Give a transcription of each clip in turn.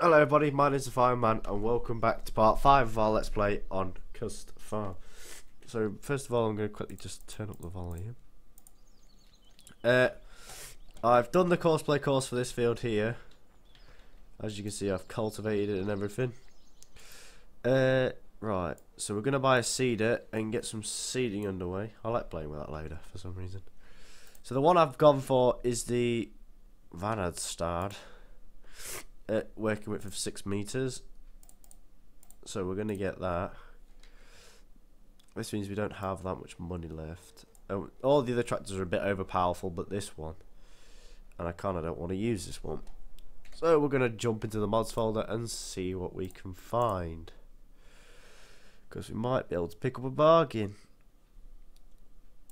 Hello everybody, my name is the Fireman and welcome back to part 5 of our Let's Play on Cust Farm. So first of all I'm going to quickly just turn up the volume. I've done the courseplay course for this field here. As you can see I've cultivated it and everything. Right, so we're going to buy a seeder and get some seeding underway. I like playing with that later for some reason. So the one I've gone for is the Vanadstad. Working width of 6 meters, so we're going to get that. This means we don't have that much money left. All the other tractors are a bit overpowerful, but this one, and I kind of don't want to use this one, so we're going to jump into the mods folder and see what we can find, because we might be able to pick up a bargain.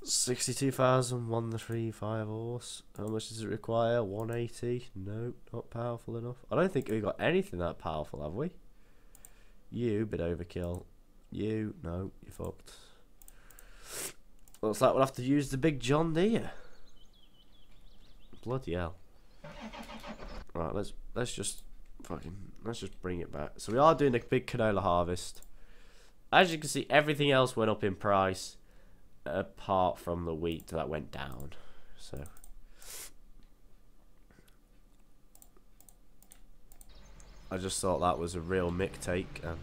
62,135 horse. How much does it require? 180. Nope, not powerful enough. I don't think we've got anything that powerful, have we? You, bit overkill. You, no, you fucked. Looks like we'll have to use the big John Deere. Bloody hell. Right, let's just bring it back. So we are doing a big canola harvest. As you can see, everything else went up in price, apart from the wheat that went down. So I just thought that was a real mick take, and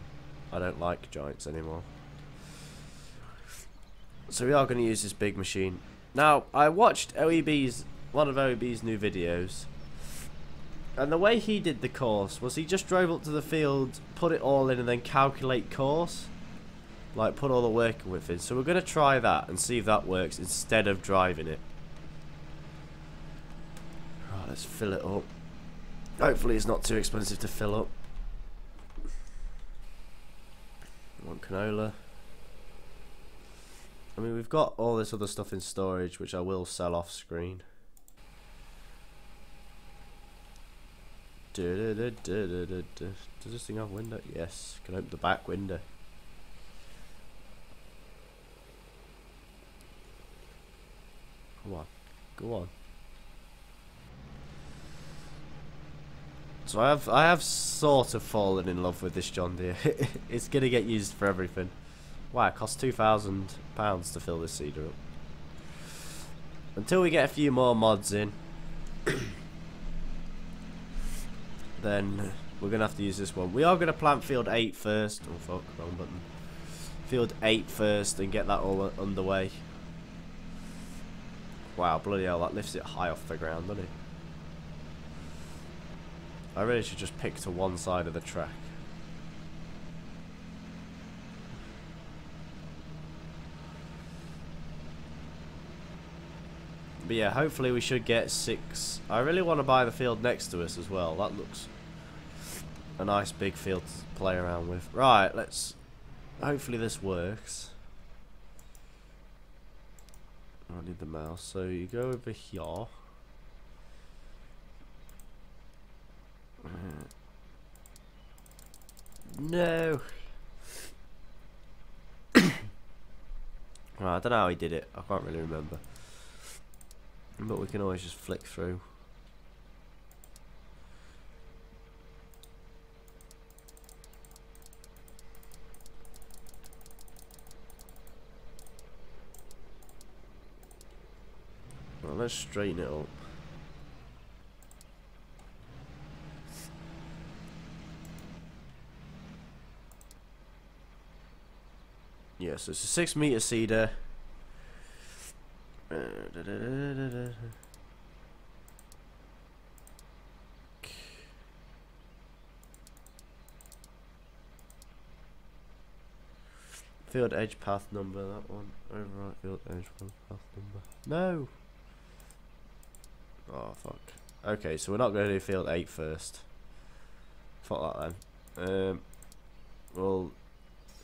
I don't like giants anymore. So we are going to use this big machine. Now I watched one of OEB's new videos, and the way he did the course was he just drove up to the field, put it all in, and then calculate course. Like, put all the working width in. So we're going to try that and see if that works instead of driving it. Right, let's fill it up. Hopefully it's not too expensive to fill up. One canola. I mean, we've got all this other stuff in storage, which I will sell off screen. Does this thing have a window? Yes. Can open the back window. Come on, go on. So I have sort of fallen in love with this John Deere. It's gonna get used for everything. Wow, it costs £2,000 to fill this seeder up. Until we get a few more mods in, then we're gonna have to use this one. We are gonna plant field 8 first. Oh fuck, wrong button. Field 8 first and get that all underway. Wow, bloody hell, that lifts it high off the ground, doesn't it? I really should just pick to one side of the track. But yeah, hopefully we should get 6. I really want to buy the field next to us as well. That looks a nice big field to play around with. Right, let's... Hopefully this works. I need the mouse. So you go over here. No. Right, I don't know how he did it. I can't really remember. But we can always just flick through. Well, let's straighten it up. Yeah, so it's a 6 meter seeder. Field edge path number, that one. Overwrite field edge path number. No! Oh, fuck. Okay, so we're not going to do field 8 first. Fuck that then. Well...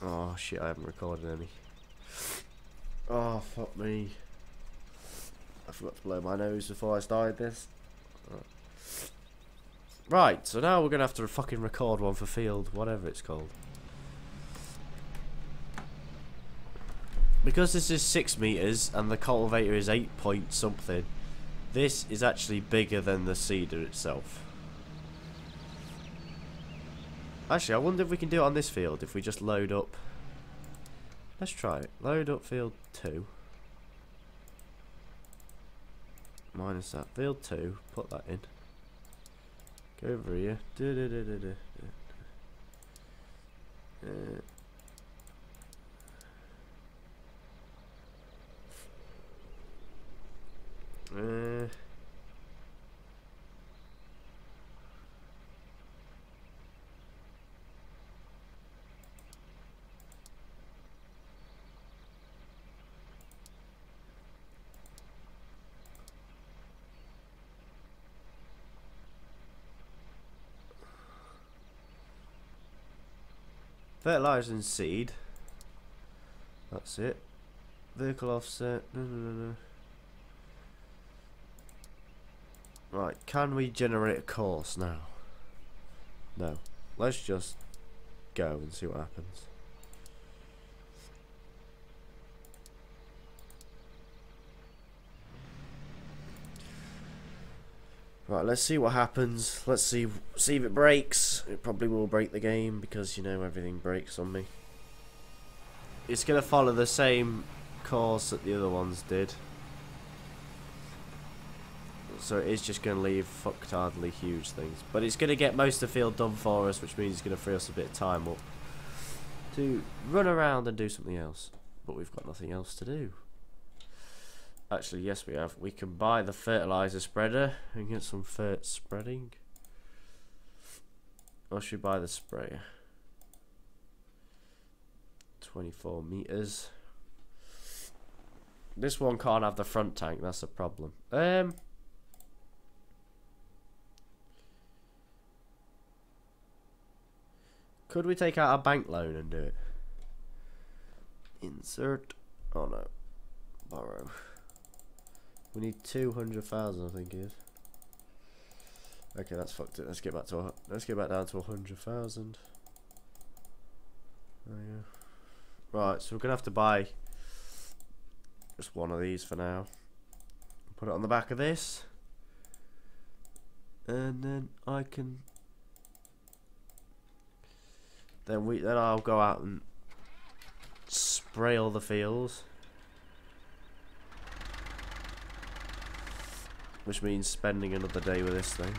Oh, shit, I haven't recorded any. Oh, fuck me. I forgot to blow my nose before I started this. Right, so now we're going to have to fucking record one for field, whatever it's called. Because this is 6 meters and the cultivator is 8 point something, this is actually bigger than the seeder itself. Actually, I wonder if we can do it on this field if we just load up. Let's try it. Load up field 2. Minus that. Field 2. Put that in. Go over here. Fertilizer and seed. That's it. Vehicle offset. No. Right, can we generate a course now? No. Let's just go and see what happens. Right, let's see what happens. Let's see if it breaks. It probably will break the game because, you know, everything breaks on me. It's going to follow the same course that the other ones did. So it is just going to leave fucktardly huge things. But it's going to get most of the field done for us, which means it's going to free us a bit of time up to run around and do something else. But we've got nothing else to do. Actually, yes we have. We can buy the fertilizer spreader and get some fert spreading. Or should we buy the sprayer? 24 meters. This one can't have the front tank, that's a problem. Could we take out a bank loan and do it? Insert. Oh no. Borrow. We need 200,000, I think it is. Okay, that's fucked it. Let's get back down to 100,000. There you go. Right, so we're gonna have to buy just one of these for now. Put it on the back of this, and then I can. Then I'll go out and spray all the fields. Which means spending another day with this thing.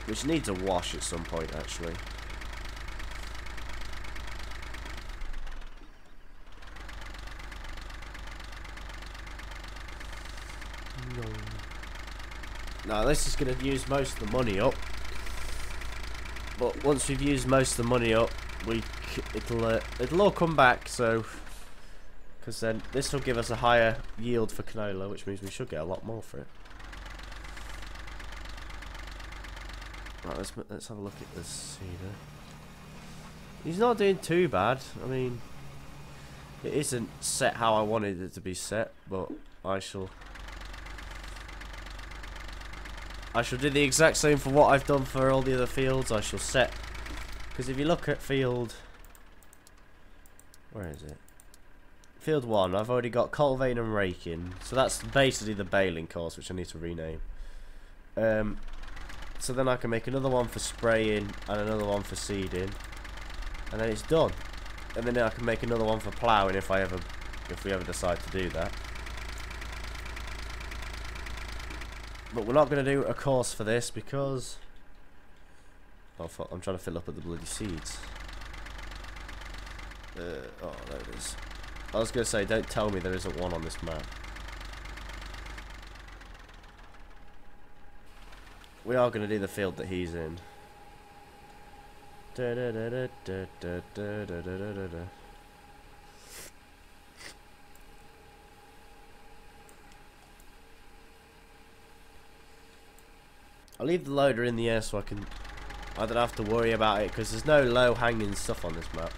Which needs a wash at some point, actually. No. Now this is going to use most of the money up. But once we've used most of the money up, it'll all come back, so... Because then this will give us a higher yield for canola, which means we should get a lot more for it. Right, let's have a look at this seeder. He's not doing too bad. I mean, it isn't set how I wanted it to be set, but I shall do the exact same for what I've done for all the other fields. I shall set, because if you look at field, where is it? Field 1, I've already got cultivating and raking, so that's basically the baling course, which I need to rename. So then I can make another one for spraying and another one for seeding, and then it's done. And then I can make another one for ploughing if we ever decide to do that. But we're not going to do a course for this because I'm trying to fill up with the bloody seeds. Oh, there it is. I was going to say, don't tell me there isn't one on this map. We are going to do the field that he's in. I'll leave the loader in the air so I don't have to worry about it, because there's no low hanging stuff on this map.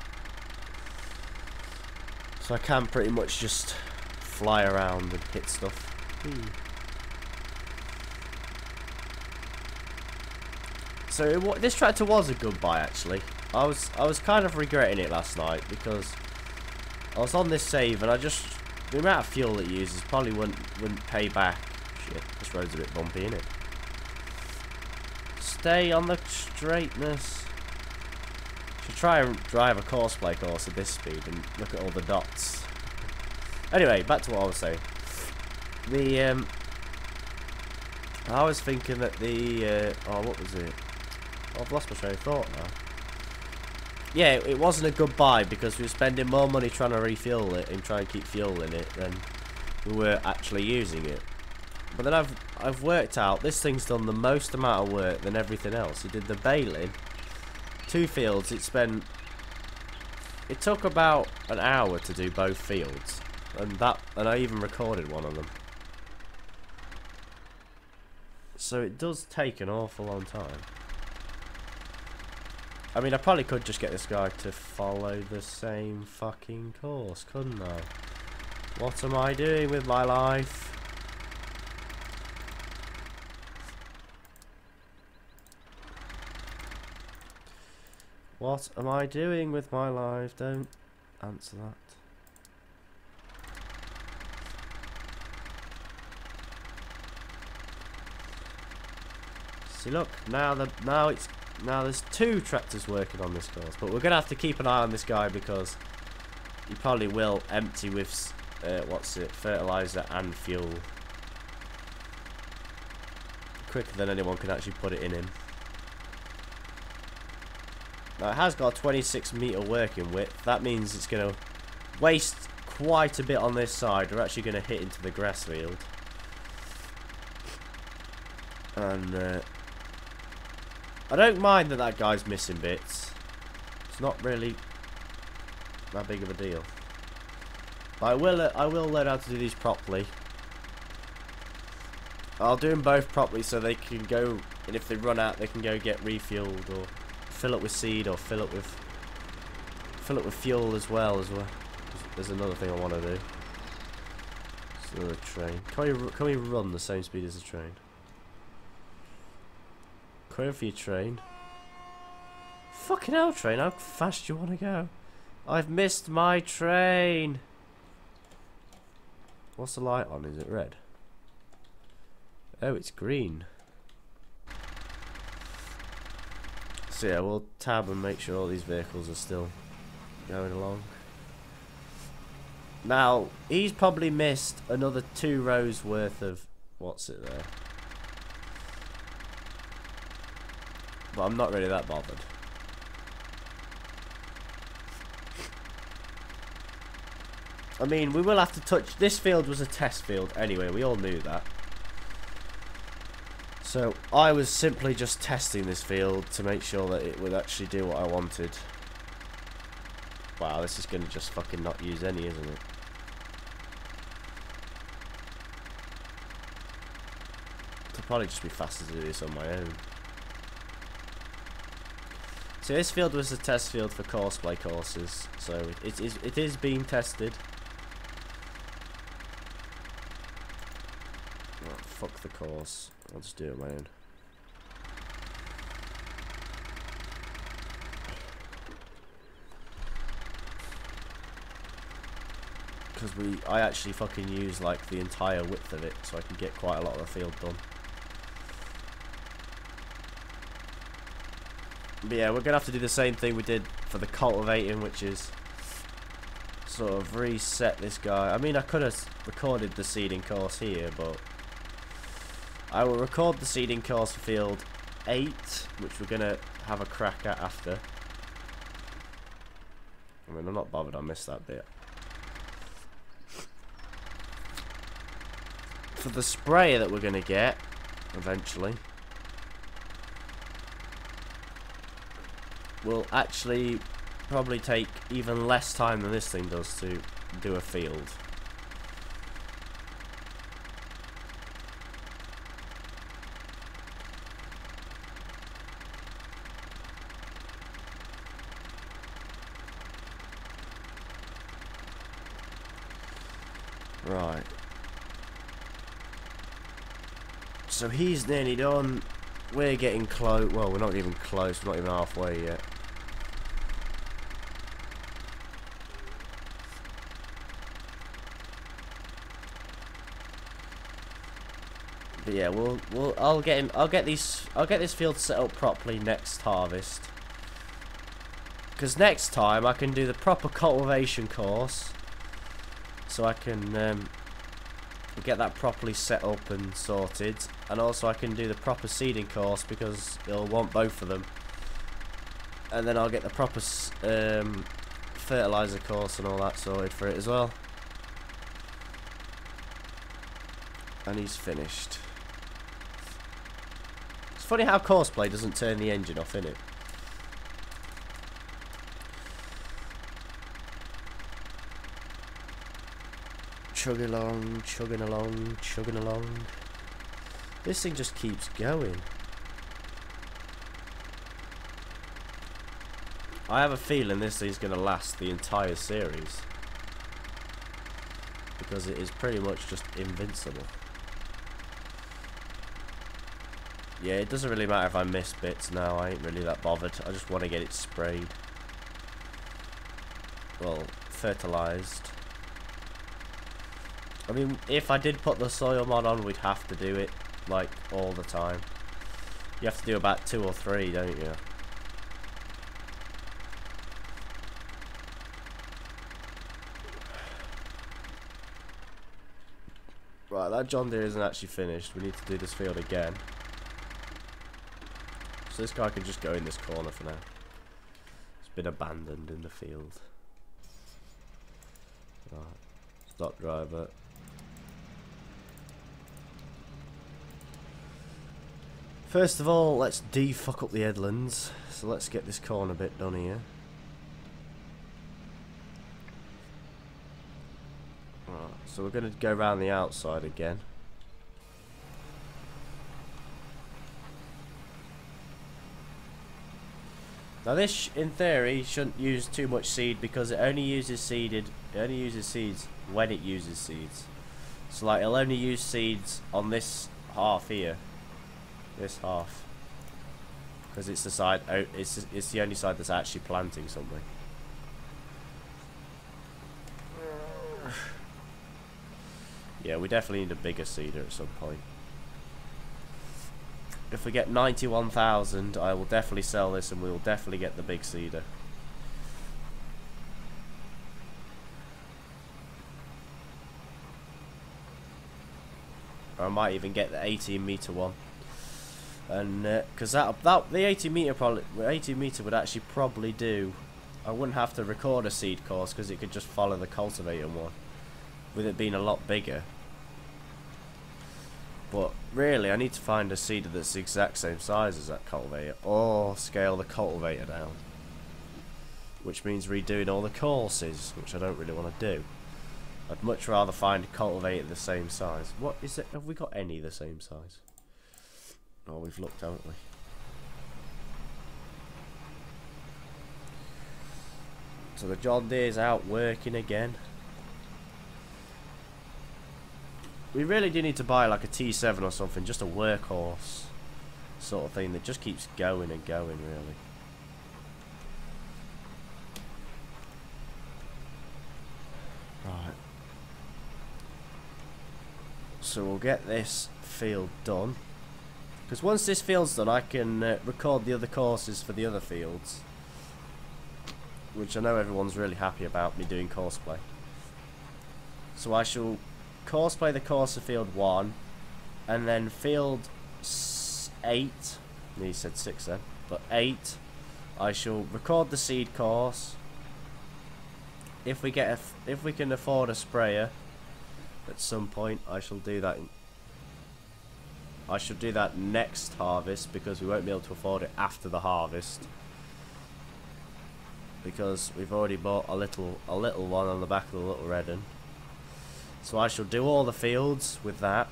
So I can pretty much just fly around and hit stuff. So this tractor was a good buy, actually. I was kind of regretting it last night because I was on this save and the amount of fuel it uses probably wouldn't pay back. Shit, this road's a bit bumpy, isn't it? stay on the straightness. Should try and drive a courseplay course at this speed and look at all the dots. Anyway, back to what I was saying. I was thinking that oh, what was it? Oh, I've lost my train of thought now. Yeah, it wasn't a good buy because we were spending more money trying to refuel it and try and keep fuel in it than we were actually using it. But then I've worked out this thing's done the most amount of work than everything else. It did the baling, 2 fields. It took about an hour to do both fields, and I even recorded one of them. So it does take an awful long time. I mean, I probably could just get this guy to follow the same fucking course, couldn't I? What am I doing with my life? What am I doing with my life? Don't answer that. See, look, now there's 2 tractors working on this course, but we're gonna have to keep an eye on this guy because he probably will empty with fertilizer and fuel quicker than anyone can actually put it in him. Now, it has got a 26-meter working width. That means it's going to waste quite a bit on this side. We're actually going to hit into the grass field. And I don't mind that guy's missing bits. It's not really that big of a deal. But I will learn how to do these properly. I'll do them both properly so they can go, and if they run out, they can go get refueled or fill it with seed or fill it with fuel as well. There's another thing I want to do. It's another train. Can we run the same speed as the train? Query for your train. Fucking hell, train! How fast do you want to go? I've missed my train. What's the light on? Is it red? Oh, it's green. So yeah, we'll tab and make sure all these vehicles are still going along. Now, he's probably missed another 2 rows worth of... What's it there? But I'm not really that bothered. I mean, we will have to touch... This field was a test field anyway, we all knew that. So, I was simply just testing this field to make sure that it would actually do what I wanted. Wow, this is going to just fucking not use any, isn't it? It'll probably just be faster to do this on my own. So this field was a test field for courseplay courses, so it is being tested. Oh, fuck the course. I'll just do it on my own. Because I actually fucking use like the entire width of it, so I can get quite a lot of the field done. But yeah, we're gonna have to do the same thing we did for the cultivating, which is sort of reset this guy. I mean, I could have recorded the seeding course here, but I will record the seeding course for field 8, which we're gonna have a crack at after. I mean, I'm not bothered, I missed that bit. For the sprayer that we're gonna get eventually, will actually probably take even less time than this thing does to do a field. Right. So he's nearly done. We're getting close. Well, we're not even close. We're not even halfway yet. But yeah, I'll get this field set up properly next harvest. Because next time I can do the proper cultivation course, so I can get that properly set up and sorted, and also I can do the proper seeding course because it'll want both of them, and then I'll get the proper fertilizer course and all that sorted for it as well. And he's finished. It's funny how Courseplay doesn't turn the engine off, innit? Chugging along, chugging along, chugging along. This thing just keeps going. I have a feeling this thing's going to last the entire series, because it is pretty much just invincible. Yeah, it doesn't really matter if I miss bits now. I ain't really that bothered. I just want to get it sprayed. Well, fertilized. I mean, if I did put the soil mod on, we'd have to do it, like, all the time. You have to do about 2 or 3, don't you? Right, that John Deere isn't actually finished. We need to do this field again. So this guy can just go in this corner for now. It's been abandoned in the field. Right, stop driver. First of all, let's de-fuck up the headlands. So let's get this corner bit done here. Right, so we're going to go around the outside again. Now this, in theory, shouldn't use too much seed because it only uses seeds when it uses seeds. So like, it'll only use seeds on this half here. This half, because it's the side. It's the only side that's actually planting something. Yeah, we definitely need a bigger seeder at some point. If we get 91,000, I will definitely sell this, and we will definitely get the big seeder. Or I might even get the 18-meter one. And because the 18-meter would actually probably do. I wouldn't have to record a seed course because it could just follow the cultivator one, with it being a lot bigger. But really, I need to find a seeder that's the exact same size as that cultivator, or scale the cultivator down, which means redoing all the courses, which I don't really want to do. I'd much rather find a cultivator the same size. What is it? Have we got any the same size? Oh, we've looked, haven't we? So the John Deere's out working again. We really do need to buy like a T7 or something, just a workhorse sort of thing that just keeps going and going, really. Right. So we'll get this field done. Because once this field's done, I can record the other courses for the other fields. Which I know everyone's really happy about me doing Courseplay. So I shall Courseplay the course of field 1. And then field 8. He said 6 then. But 8. I shall record the seed course. If we can afford a sprayer at some point, I shall do that. I should do that next harvest because we won't be able to afford it after the harvest, because we've already bought a little one on the back of the Little Red 'Un. So I shall do all the fields with that,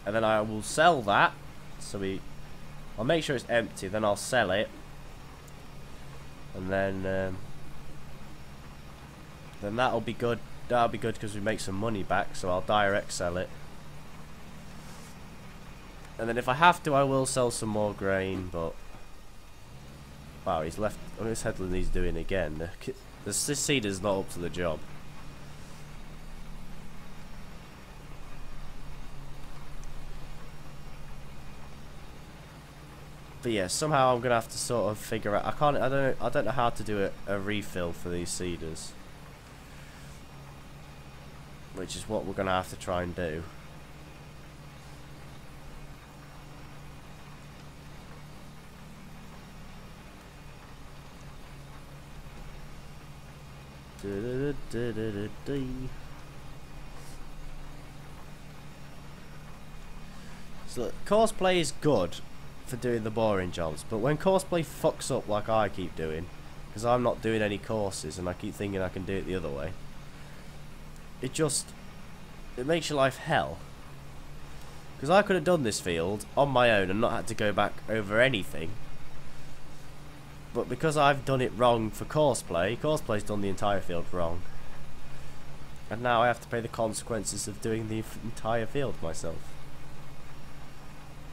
and then I will sell that. So I'll make sure it's empty, then I'll sell it, and then that'll be good. That'll be good because we make some money back. So I'll direct sell it. And then if I have to, I will sell some more grain, but... Wow, he's left... On this headland he's doing again. This seed is not up to the job. But yeah, somehow I'm gonna have to sort of figure out. I don't know how to do a refill for these seeders, which is what we're gonna have to try and do. So courseplay is good for doing the boring jobs, but when courseplay fucks up like I keep doing, because I'm not doing any courses and I keep thinking I can do it the other way, it makes your life hell. Because I could have done this field on my own and not had to go back over anything, but because I've done it wrong for Courseplay's done the entire field wrong, and now I have to pay the consequences of doing the entire field myself.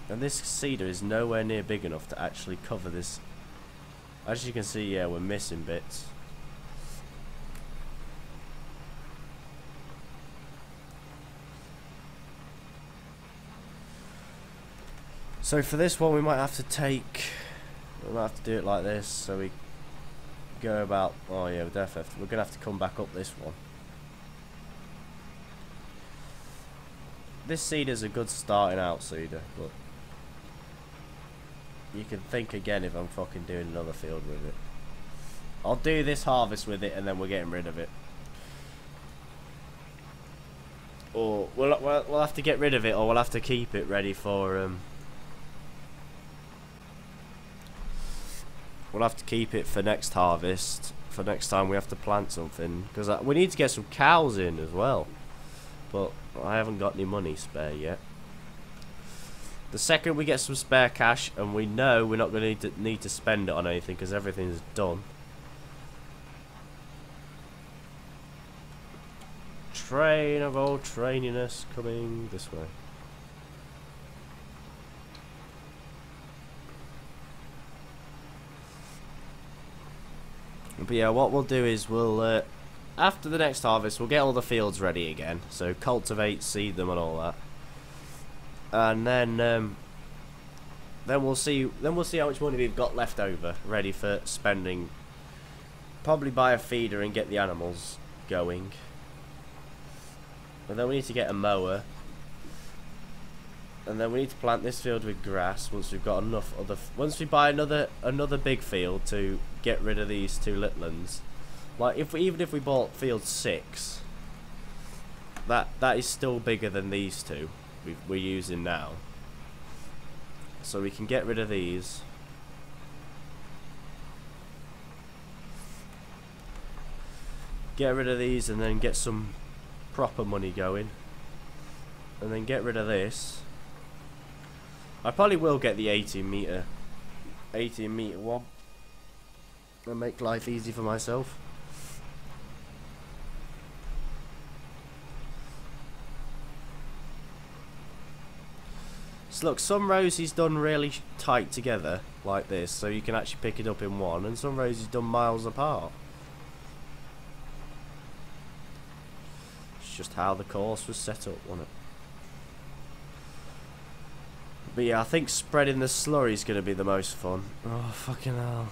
And this seeder is nowhere near big enough to actually cover this. As you can see, yeah, we're missing bits. So for this one we might have to do it like this, so we go about, oh yeah, we're gonna have to come back up this one. This seeder's a good starting out seeder, but you can think again if I'm fucking doing another field with it. I'll do this harvest with it and then we're getting rid of it. Or we'll have to get rid of it, or we'll have to keep it ready for we'll have to keep it for next harvest, for next time we have to plant something, because we need to get some cows in as well, but I haven't got any money spare yet. The second we get some spare cash, and we know we're not going to need to spend it on anything because everything's done. Train of old traininess coming this way. But yeah, what we'll do is we'll after the next harvest we'll get all the fields ready again, so cultivate, seed them and all that, and then we'll see how much money we've got left over ready for spending. Probably buy a feeder and get the animals going, and then we need to get a mower, and then we need to plant this field with grass once we've got enough once we buy another big field to get rid of these two little ones. Like even if we bought field 6, that is still bigger than these two we're using now. So we can get rid of these. Get rid of these and then get some proper money going. And then get rid of this. I probably will get the 18 meter one and make life easy for myself. So look, some rows he's done really tight together like this, so you can actually pick it up in one, and some rows he's done miles apart. It's just how the course was set up, wasn't it? But yeah, I think spreading the slurry is going to be the most fun. Oh, fucking hell.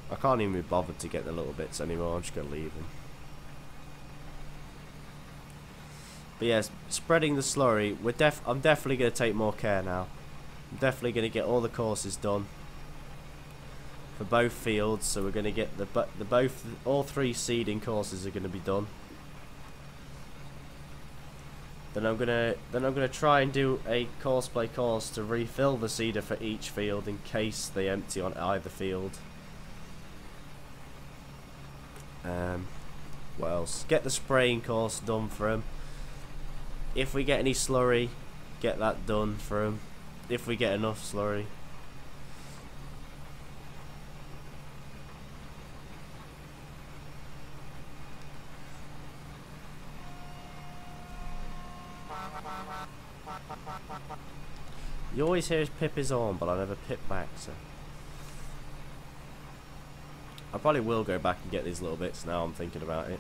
I can't even be bothered to get the little bits anymore, I'm just going to leave them. But yes, spreading the slurry, I'm definitely going to take more care now. I'm definitely going to get all the courses done for both fields, so we're going to get all 3 seeding courses are going to be done. Then I'm gonna try and do a courseplay course to refill the seeder for each field in case they empty on either field. What else? Get the spraying course done for him. If we get any slurry, get that done for him. If we get enough slurry. You always hear his pip his horn, but I never pip back, so I probably will go back and get these little bits now I'm thinking about it.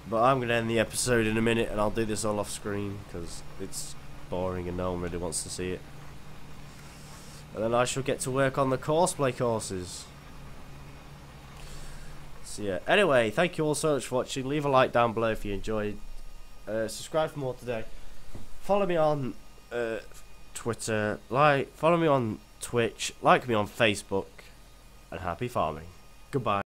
But I'm going to end the episode in a minute, and I'll do this all off screen because it's boring and no one really wants to see it. And then I shall get to work on the Courseplay courses. So yeah, anyway, thank you all so much for watching. Leave a like down below if you enjoyed. Subscribe for more today. Follow me on Twitter. Follow me on Twitch. Like me on Facebook. And happy farming. Goodbye.